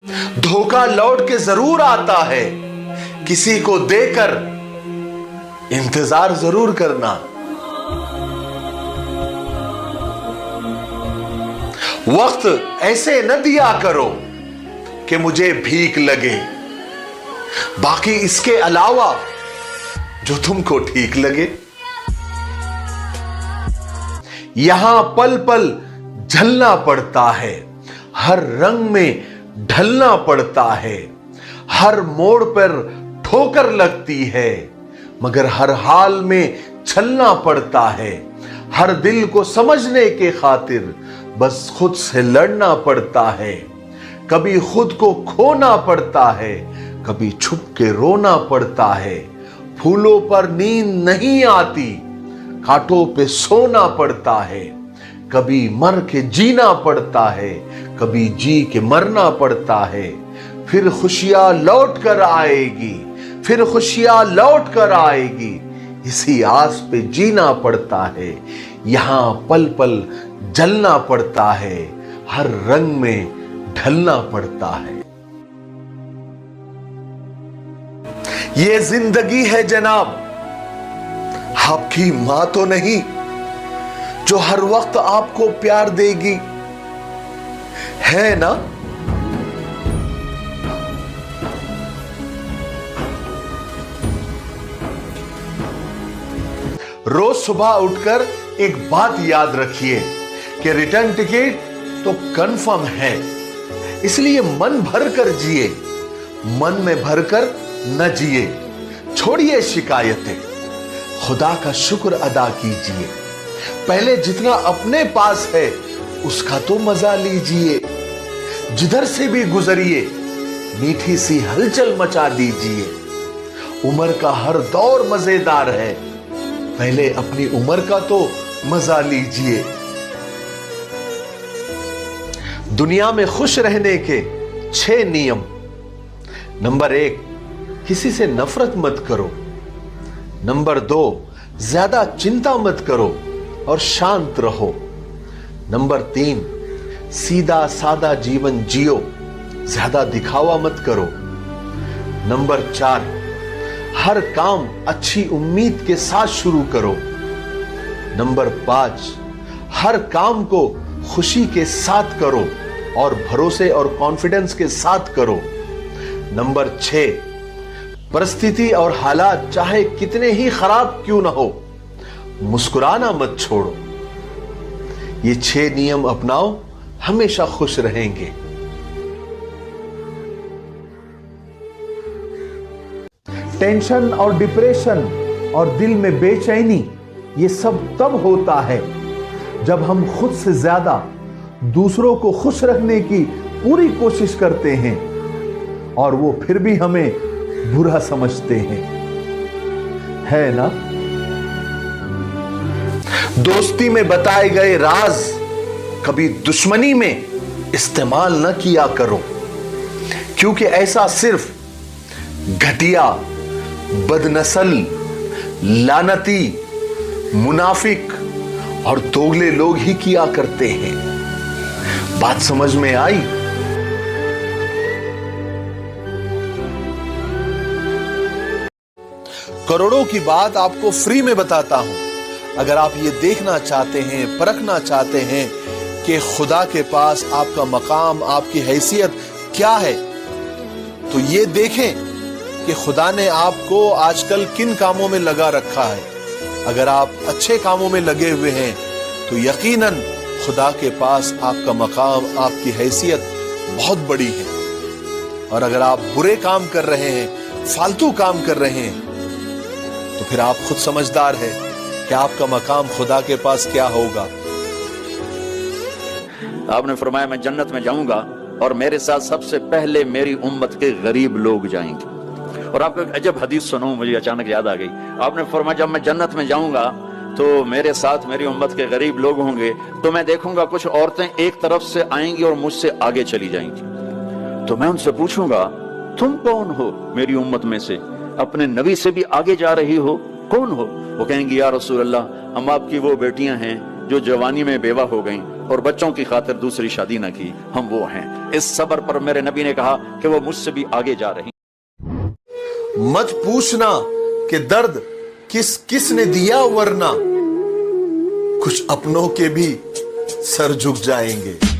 धोखा लौट के जरूर आता है, किसी को देकर इंतजार जरूर करना। वक्त ऐसे न दिया करो कि मुझे भीख लगे, बाकी इसके अलावा जो तुमको ठीक लगे। यहां पल पल झलना पड़ता है, हर रंग में ढलना पड़ता है, हर मोड़ पर ठोकर लगती है, मगर हर हाल में चलना पड़ता है। हर दिल को समझने के खातिर बस खुद से लड़ना पड़ता है। कभी खुद को खोना पड़ता है, कभी छुप के रोना पड़ता है। फूलों पर नींद नहीं आती, कांटों पे सोना पड़ता है। कभी मर के जीना पड़ता है, कभी जी के मरना पड़ता है। फिर खुशियां लौट कर आएगी, फिर खुशियां लौट कर आएगी, इसी आस पे जीना पड़ता है। यहां पल पल जलना पड़ता है, हर रंग में ढलना पड़ता है। ये जिंदगी है जनाब, आपकी मां तो नहीं जो हर वक्त आपको प्यार देगी, है ना? रोज सुबह उठकर एक बात याद रखिए कि रिटर्न टिकट तो कंफर्म है, इसलिए मन भर कर जिए, मन में भरकर न जिए। छोड़िए शिकायतें, खुदा का शुक्र अदा कीजिए। पहले जितना अपने पास है उसका तो मजा लीजिए। जिधर से भी गुजरिए मीठी सी हलचल मचा दीजिए। उम्र का हर दौर मजेदार है, पहले अपनी उम्र का तो मजा लीजिए। दुनिया में खुश रहने के 6 नियम। नंबर 1, किसी से नफरत मत करो। नंबर 2, ज्यादा चिंता मत करो और शांत रहो। नंबर 3, सीधा सादा जीवन जियो, ज्यादा दिखावा मत करो। नंबर 4, हर काम अच्छी उम्मीद के साथ शुरू करो। नंबर 5, हर काम को खुशी के साथ करो और भरोसे और कॉन्फिडेंस के साथ करो। नंबर 6, परिस्थिति और हालात चाहे कितने ही खराब क्यों ना हो, मुस्कुराना मत छोड़ो। ये 6 नियम अपनाओ, हमेशा खुश रहेंगे। टेंशन और डिप्रेशन और दिल में बेचैनी, ये सब तब होता है जब हम खुद से ज्यादा दूसरों को खुश रखने की पूरी कोशिश करते हैं और वो फिर भी हमें बुरा समझते हैं, है ना? दोस्ती में बताए गए राज कभी दुश्मनी में इस्तेमाल न किया करो, क्योंकि ऐसा सिर्फ घटिया, बदनस्ल, लानती, मुनाफिक और दोगले लोग ही किया करते हैं। बात समझ में आई? करोड़ों की बात आपको फ्री में बताता हूं। अगर आप ये देखना चाहते हैं, परखना चाहते हैं कि खुदा के पास आपका मकाम, आपकी हैसियत क्या है, तो ये देखें कि खुदा ने आपको आजकल किन कामों में लगा रखा है। अगर आप अच्छे कामों में लगे हुए हैं तो यकीनन खुदा के पास आपका मकाम, आपकी हैसियत बहुत बड़ी है। और अगर आप बुरे काम कर रहे हैं, फालतू काम कर रहे हैं, तो फिर आप खुद समझदार हैं कि आपका मकाम खुदा के पास क्या होगा। आपने फरमाया मैं जन्नत में जाऊंगा और मेरे साथ सबसे पहले मेरी उम्मत के गरीब लोग जाएंगे। और आपको एक अजब हदीस सुनो, मुझे अचानक याद आ गई। आपने फरमाया जब मैं जन्नत में जाऊंगा तो मेरे साथ मेरी उम्मत के गरीब लोग होंगे, तो मैं देखूंगा कुछ औरतें एक तरफ से आएंगी और मुझसे आगे चली जाएंगी। तो मैं उनसे पूछूंगा तुम कौन हो मेरी उम्मत में से, अपने नबी से भी आगे जा रही हो, कौन हो? वो कहेंगी या रसूल अल्लाह, हम आपकी वो बेटियां हैं जो जवानी में बेवा हो गईं और बच्चों की खातिर दूसरी शादी ना की, हम वो हैं। इस सबर पर मेरे नबी ने कहा कि वो मुझसे भी आगे जा रही। मत पूछना कि दर्द किस किस ने दिया, वरना कुछ अपनों के भी सर झुक जाएंगे।